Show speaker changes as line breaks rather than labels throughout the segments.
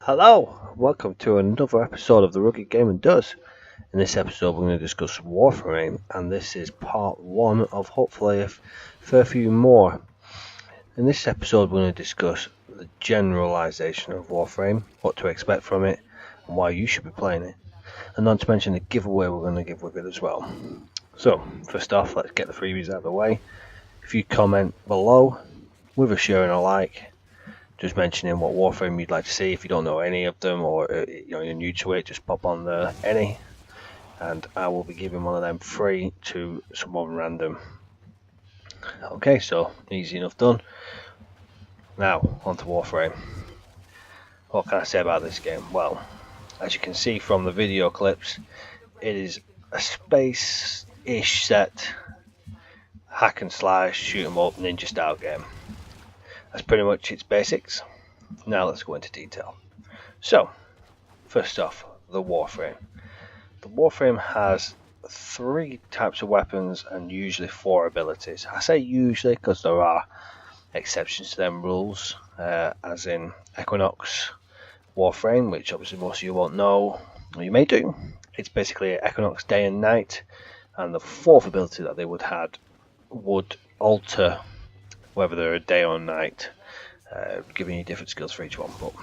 Hello, welcome to another episode of the Rugged Gamer Does. In this episode, we're going to discuss Warframe, and this is part one of hopefully a fair few more. In this episode, we're going to discuss the generalization of Warframe, what to expect from it, and why you should be playing it, and not to mention the giveaway we're going to give with it as well. So, first off, let's get the freebies out of the way. If you comment below with a share and a like, just mentioning what Warframe you'd like to see. If you don't know any of them or you're new to it, just pop on the any, and I will be giving one of them free to someone random. Okay, so easy enough done. Now on to Warframe. What can I say about this game? Well, as you can see from the video clips, it is a space-ish set hack and slash, shoot 'em up, ninja style game. That's pretty much its basics. Now let's go into detail. So, first off, the Warframe. The Warframe has 3 types of weapons and usually 4 abilities. I say usually because there are exceptions to them rules, as in Equinox Warframe, which obviously most of you won't know, or you may do. It's basically Equinox day and night, and the 4th ability that they would alter whether they're a day or night, giving you different skills for each one. But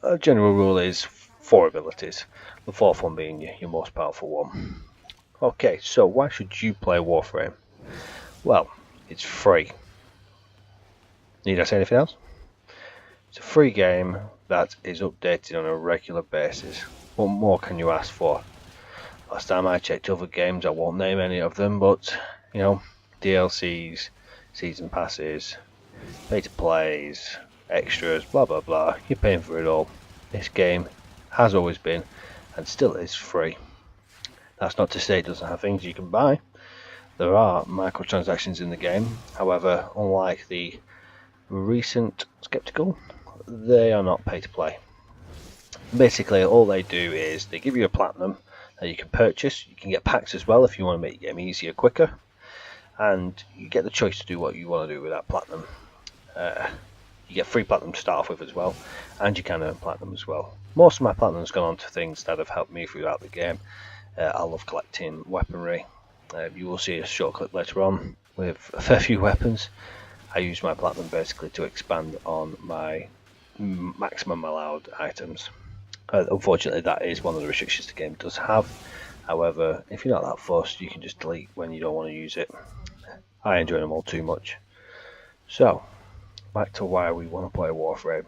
a general rule is 4 abilities, the 4th one being your most powerful one. Okay, so why should you play Warframe? Well, it's free. Need I say anything else? It's a free game that is updated on a regular basis. What more can you ask for? Last time I checked other games, I won't name any of them, but DLCs, season passes, pay to plays, extras, blah blah blah. You're paying for it all. This game has always been and still is free. That's not to say it doesn't have things you can buy. There are microtransactions in the game. However, unlike the recent Skeptical, they are not pay to play. Basically, all they do is they give you a platinum that you can purchase. You can get packs as well if you want to make the game easier, quicker. And you get the choice to do what you want to do with that platinum. You get free platinum to start off with as well, and you can earn platinum as well. Most of my platinum's gone on to things that have helped me throughout the game. I love collecting weaponry. You will see a short clip later on with a fair few weapons. I use my platinum basically to expand on my maximum allowed items. Unfortunately, that is one of the restrictions the game does have. However, if you're not that fussed, you can just delete when you don't want to use it. I enjoy them all too much. So, back to why we want to play Warframe.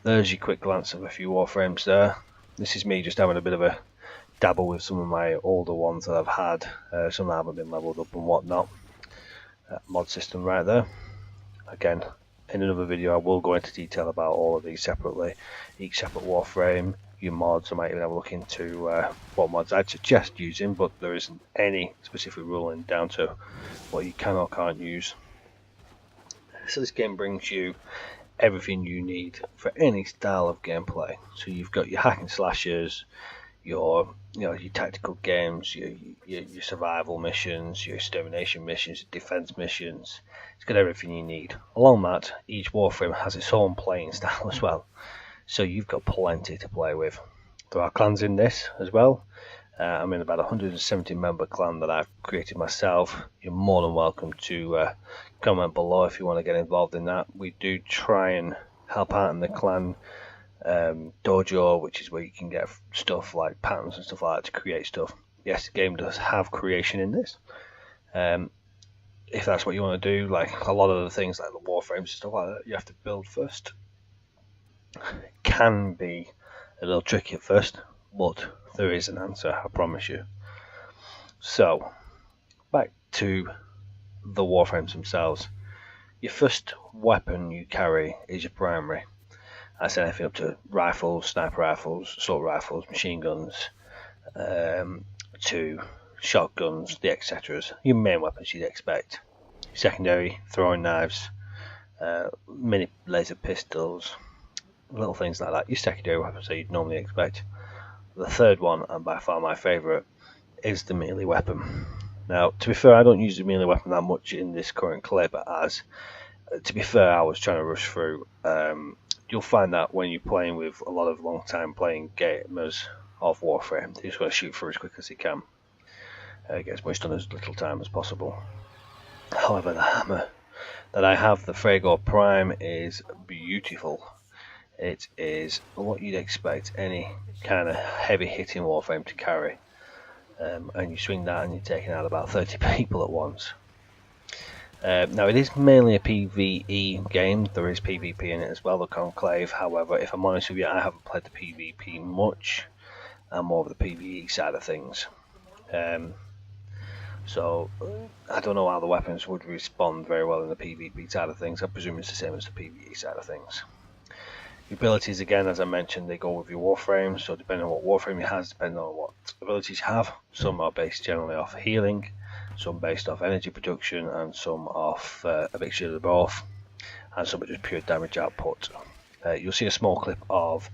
There's your quick glance of a few Warframes there. This is me just having a bit of a dabble with some of my older ones that I've had. Some that haven't been leveled up and whatnot. Mod system right there. Again, in another video I will go into detail about all of these separately. Each separate Warframe, your mods. I might even have a look into what mods I'd suggest using, but there isn't any specific ruling down to what you can or can't use. So this game brings you everything you need for any style of gameplay. So you've got your hack and slashers, your tactical games, your survival missions, your extermination missions, your defense missions. It's got everything you need. Along that, each Warframe has its own playing style as well. So you've got plenty to play with. There are clans in this as well. I'm in about a 170 member clan that I've created myself. You're more than welcome to comment below if you want to get involved in that. We do try and help out in the clan dojo, which is where you can get stuff like patterns and stuff like that to create stuff. Yes, the game does have creation in this. If that's what you want to do, like a lot of the things like the Warframes and stuff like that, you have to build first. Can be a little tricky at first, but there is an answer, I promise you. So, back to the Warframes themselves. Your first weapon you carry is your primary. That's anything up to rifles, sniper rifles, assault rifles, machine guns, to shotguns, the etc. Your main weapons you'd expect. Secondary, throwing knives, mini laser pistols, little things like that. Your secondary weapons that you'd normally expect. The third one, and by far my favourite, is the melee weapon. Now, to be fair, I don't use the melee weapon that much in this current clip, as to be fair, I was trying to rush through you'll find that when you're playing with a lot of long-time playing gamers of Warframe, they just want to shoot through as quick as they can. Get as much done as little time as possible. However, the hammer that I have, the Frago Prime, is beautiful. It is what you'd expect any kind of heavy-hitting Warframe to carry. And you swing that and you're taking out about 30 people at once. Now it is mainly a PvE game. There is PvP in it as well, the Conclave. However, if I'm honest with you, I haven't played the PvP much. I'm more of the PvE side of things. So I don't know how the weapons would respond very well in the PvP side of things. I presume it's the same as the PvE side of things. The abilities, again, as I mentioned, they go with your Warframe. So depending on what Warframe you have, depending on what abilities you have, some are based generally off healing, some based off energy production, and some off a mixture of both, and some are just pure damage output. You'll see a small clip of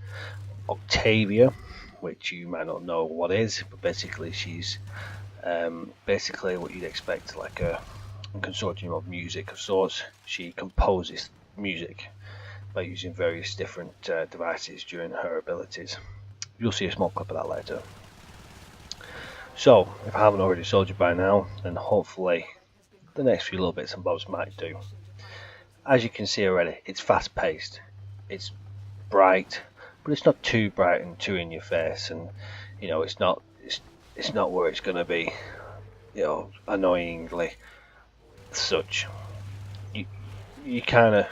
Octavia, which you might not know what is, but basically she's basically what you'd expect, like a consortium of music of sorts. She composes music by using various different devices during her abilities. You'll see a small clip of that later. So, if I haven't already told you by now, then hopefully the next few little bits and bobs might do. As you can see already, it's fast paced, it's bright, but it's not too bright and too in your face, and you know, it's not where it's going to be, you know, annoyingly such. You kind of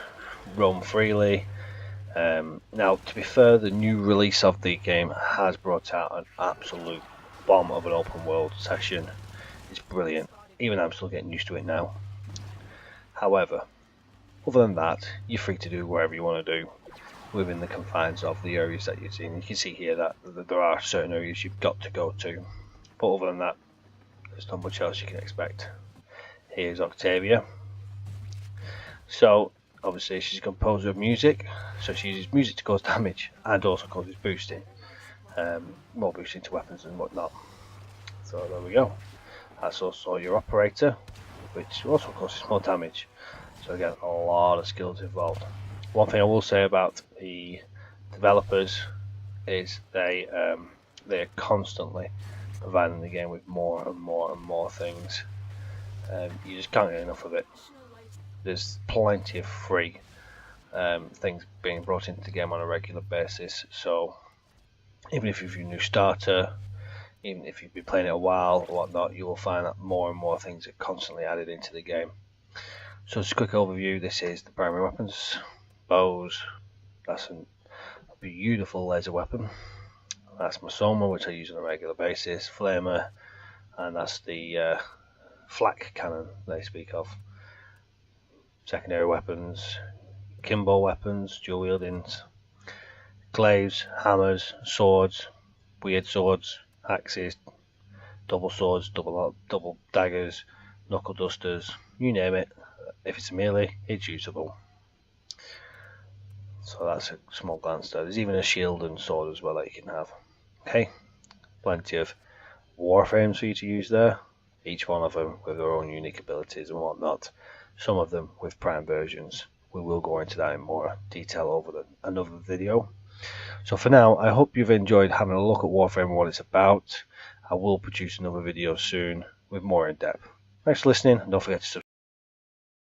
roam freely. Now, to be fair, the new release of the game has brought out an absolute bomb of an open world session. It's brilliant. Even I'm still getting used to it now. However, other than that, you're free to do whatever you want to do within the confines of the areas that you've seen. You can see here that there are certain areas you've got to go to, but other than that, there's not much else you can expect. Here's Octavia. So obviously she's a composer of music, so she uses music to cause damage and also causes boosting, more boosting to weapons and whatnot. So there we go. That's also your operator, which also causes more damage. So again, a lot of skills involved. One thing I will say about the developers is they are constantly providing the game with more and more and more things. You just can't get enough of it. There's plenty of free things being brought into the game on a regular basis. So even if you're a new starter, even if you've been playing it a while or whatnot, you will find that more and more things are constantly added into the game. So just a quick overview. This is the primary weapons. Bows. That's a beautiful laser weapon. That's my Soma, which I use on a regular basis. Flamer, and that's the flak cannon they speak of. Secondary weapons, Kimbo weapons, dual wieldings, glaives, hammers, swords, weird swords, axes, double swords, double daggers, knuckle dusters, you name it. If it's a melee, it's usable. So that's a small glance there. There's even a shield and sword as well that you can have. Okay, plenty of Warframes for you to use there. Each one of them with their own unique abilities and whatnot. Some of them with prime versions. We will go into that in more detail over another video. So for now, I hope you've enjoyed having a look at Warframe and what it's about. I will produce another video soon with more in depth. Thanks for listening, and don't forget to subscribe.